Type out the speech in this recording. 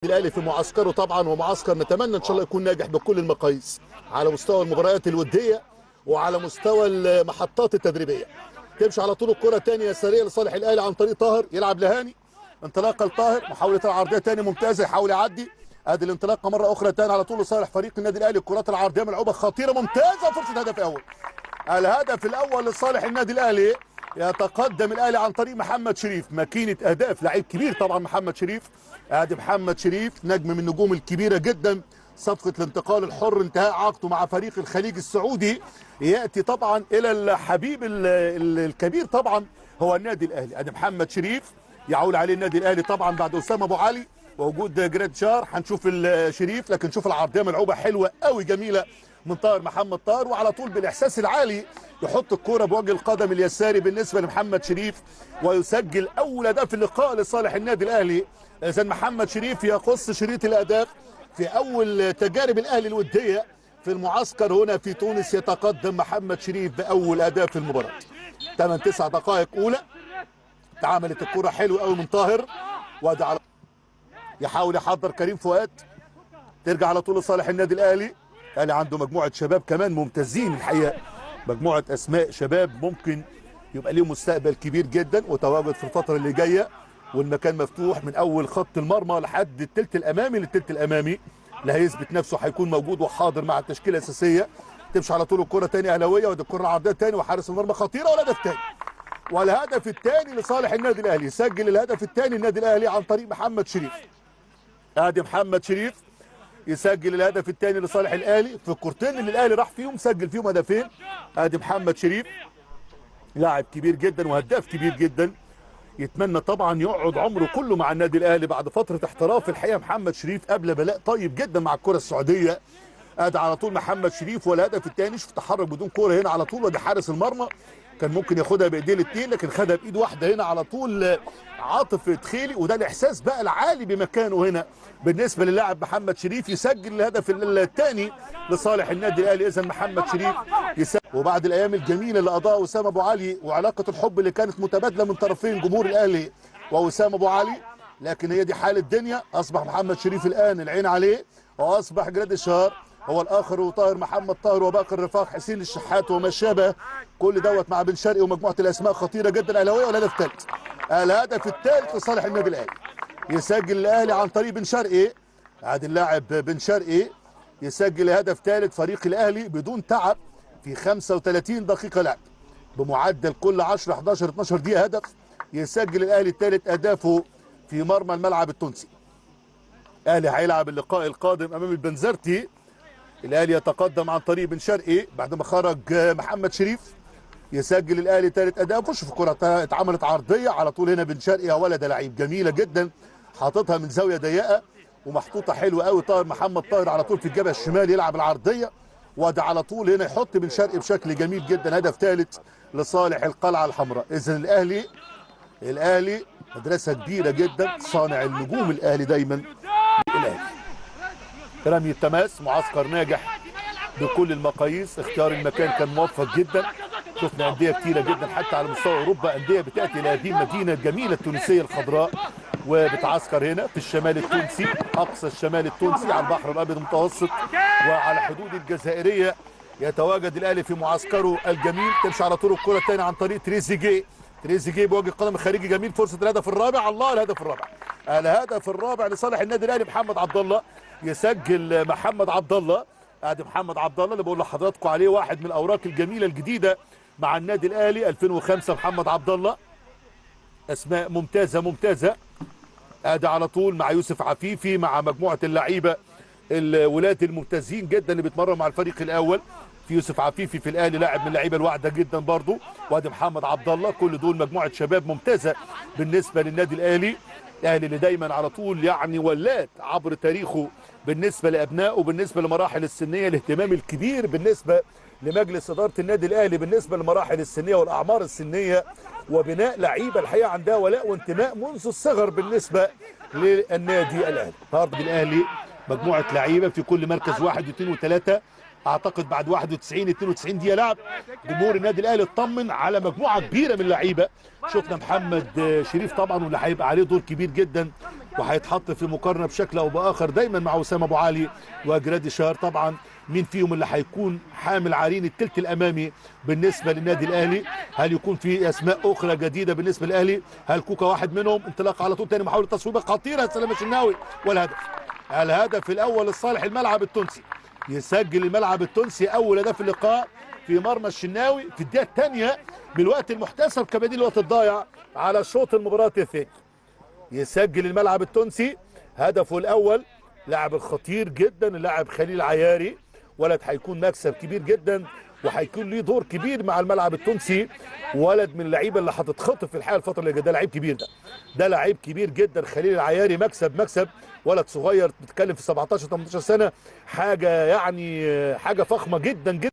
الاهلي في معسكره طبعا، ومعسكر نتمنى ان شاء الله يكون ناجح بكل المقاييس على مستوى المباريات الوديه وعلى مستوى المحطات التدريبيه. تمشي على طول الكره ثانيه سريعه لصالح الاهلي عن طريق طاهر، يلعب لهاني، انطلاقه لطاهر، محاوله العرضيه ثاني ممتازه، يحاول يعدي، ادي الانطلاقه مره اخرى ثاني على طول لصالح فريق النادي الاهلي. الكرات العرضيه ملعوبه خطيره ممتازه، فرصه هدف اول. الهدف الاول لصالح النادي الاهلي. يتقدم الاهلي عن طريق محمد شريف، ماكينه اهداف، لعيب كبير طبعا محمد شريف. ادي محمد شريف نجم من النجوم الكبيره جدا. صفقه الانتقال الحر انتهاء عقده مع فريق الخليج السعودي، ياتي طبعا الى الحبيب الكبير طبعا هو النادي الاهلي. ادي محمد شريف يعول عليه النادي الاهلي طبعا بعد اسامه ابو علي ووجود جراد شار. هنشوف الشريف، لكن شوف العرضيه ملعوبه حلوه قوي جميله من طاهر محمد طاهر، وعلى طول بالاحساس العالي يحط الكرة بوجه القدم اليساري بالنسبه لمحمد شريف، ويسجل اول هدف اللقاء لصالح النادي الاهلي. اذا محمد شريف يقص شريط الاهداف في اول تجارب الاهلي الوديه في المعسكر هنا في تونس. يتقدم محمد شريف باول اداء في المباراه. 8-9 دقائق اولى، اتعملت الكرة حلوه قوي من طاهر، وادي على يحاول يحضر كريم فؤاد، ترجع على طول لصالح النادي الاهلي. الاهلي عنده مجموعه شباب كمان ممتازين الحقيقه، مجموعه اسماء شباب ممكن يبقى ليهم مستقبل كبير جدا وتواجد في الفتره اللي جايه، والمكان مفتوح من اول خط المرمى لحد الثلث الامامي للثلث الامامي. اللي هيثبت نفسه هيكون موجود وحاضر مع التشكيله الاساسيه. تمشي على طول الكره ثاني اهلاويه، ودي الكره العرضيه ثاني، وحارس المرمى خطيره، والهدف ثاني. والهدف الثاني لصالح النادي الاهلي. سجل الهدف الثاني النادي الاهلي عن طريق محمد شريف. ادي محمد شريف يسجل الهدف الثاني لصالح الاهلي في الكورتين اللي الاهلي راح فيهم، سجل فيهم هدفين. ادي محمد شريف لاعب كبير جدا وهداف كبير جدا، يتمنى طبعا يقعد عمره كله مع النادي الاهلي بعد فتره احتراف. الحقيقه محمد شريف قبل بلاء طيب جدا مع الكره السعوديه. ادي على طول محمد شريف والهدف الثاني. شوف تحرك بدون كوره هنا على طول، ودي حارس المرمى كان ممكن ياخدها بايديه الاثنين، لكن خدها بايد واحده هنا على طول عاطف تخيلي. وده الاحساس بقى العالي بمكانه هنا بالنسبه للاعب محمد شريف. يسجل الهدف الثاني لصالح النادي الاهلي. اذا محمد شريف يسجل. وبعد الايام الجميله اللي قضاها اسامه ابو علي وعلاقه الحب اللي كانت متبادله من طرفين جمهور الاهلي واسامه ابو علي، لكن هي دي حال الدنيا. اصبح محمد شريف الان العين عليه، واصبح جراد شار هو الاخر، وطاهر محمد طاهر وباقي الرفاق حسين الشحات وما شابه. كل دوت مع بن شرقي ومجموعه الاسماء خطيره جدا اهلاويه. والهدف الثالث، الهدف الثالث لصالح النادي الاهلي. يسجل الاهلي عن طريق بن شرقي. عاد اللاعب بن شرقي يسجل هدف ثالث فريق الاهلي بدون تعب في 35 دقيقه لعب، بمعدل كل 10 11 12 دقيقه هدف. يسجل الاهلي ثالث اهدافه في مرمى الملعب التونسي. الاهلي هيلعب اللقاء القادم امام البنزرتي. الاهلي يتقدم عن طريق بن شرقي بعد ما خرج محمد شريف. يسجل الاهلي ثالث اداء. شوف الكره اتعملت عرضيه على طول هنا. بن شرقي يا ولد لعيب جميله جدا، حاططها من زاويه ضيقه ومحطوطه حلوه قوي. طاهر محمد طاهر على طول في الجبهه الشمال يلعب العرضيه، وده على طول هنا يحط بن شرقي بشكل جميل جدا. هدف ثالث لصالح القلعه الحمراء. اذا الاهلي مدرسه كبيره جدا، صانع النجوم الاهلي دايما الاهلي. رمي التماس، معسكر ناجح بكل المقاييس. اختيار المكان كان موفق جدا. شفنا انديه كثيره جدا حتى على مستوى اوروبا، انديه بتاتي الى هذه المدينه الجميله التونسيه الخضراء وبتعسكر هنا في الشمال التونسي، اقصى الشمال التونسي على البحر الابيض المتوسط وعلى حدود الجزائريه. يتواجد الاهلي في معسكره الجميل. تمشي على طول الكره الثانيه عن طريق تريزيجيه. تريزيجيه بوجه القدم الخارجي جميل. فرصه الهدف الرابع. الله، الهدف الرابع، الهدف الرابع لصالح النادي الاهلي. محمد عبد الله يسجل. محمد عبد الله، ادي محمد عبد الله اللي بقول لحضراتكم عليه واحد من الاوراق الجميله الجديده مع النادي الاهلي. 2005 محمد عبد الله، اسماء ممتازه ممتازه. ادي على طول مع يوسف عفيفي مع مجموعه اللعيبه الولاد الممتازين جدا اللي بيتمرنوا مع الفريق الاول. في يوسف عفيفي في الاهلي لاعب من اللعيبه الواعده جدا برضه، وادي محمد عبد الله. كل دول مجموعه شباب ممتازه بالنسبه للنادي الاهلي. الاهلي اللي دايما على طول يعني ولات عبر تاريخه بالنسبه لابنائه، بالنسبه لمراحل السنيه، الاهتمام الكبير بالنسبه لمجلس اداره النادي الاهلي بالنسبه لمراحل السنيه والاعمار السنيه، وبناء لعيبه الحقيقه عندها ولاء وانتماء منذ الصغر بالنسبه للنادي الاهلي. النهارده الاهلي مجموعه لعيبه في كل مركز 1 و2 و3 اعتقد بعد 91 92 دقيقه لعب جمهور النادي الاهلي اطمن على مجموعه كبيره من اللعيبه. شفنا محمد شريف طبعا واللي هيبقى عليه دور كبير جدا وهيتحط في مقارنه بشكل او باخر دايما مع وسام ابو علي وجرادي شهر. طبعا مين فيهم اللي هيكون حامل عرين الثلث الامامي بالنسبه للنادي الاهلي؟ هل يكون في اسماء اخرى جديده بالنسبه للاهلي؟ هل كوكا واحد منهم؟ انطلاق على طول تاني، محاوله تصويبه خطيره يا سلام الشناوي والهدف. الهدف الاول لصالح الملعب التونسي، يسجل الملعب التونسي اول هدف اللقاء في مرمى الشناوي في الدقيقه الثانيه بالوقت المحتسب كبديل الوقت الضايع على شوط المباراه الثاني. يسجل الملعب التونسي هدفه الاول، لاعب خطير جدا اللاعب خليل عياري، ولد هيكون مكسب كبير جدا وهيكون ليه دور كبير مع الملعب التونسي. ولد من اللعيبه اللي هتتخطف في الحقيقه الفتره اللي جايه، ده لعيب كبير، ده لعيب كبير جدا خليل العياري. مكسب ولد صغير بتتكلم في 17 18 سنه، حاجه يعني حاجه فخمه جدا جدا.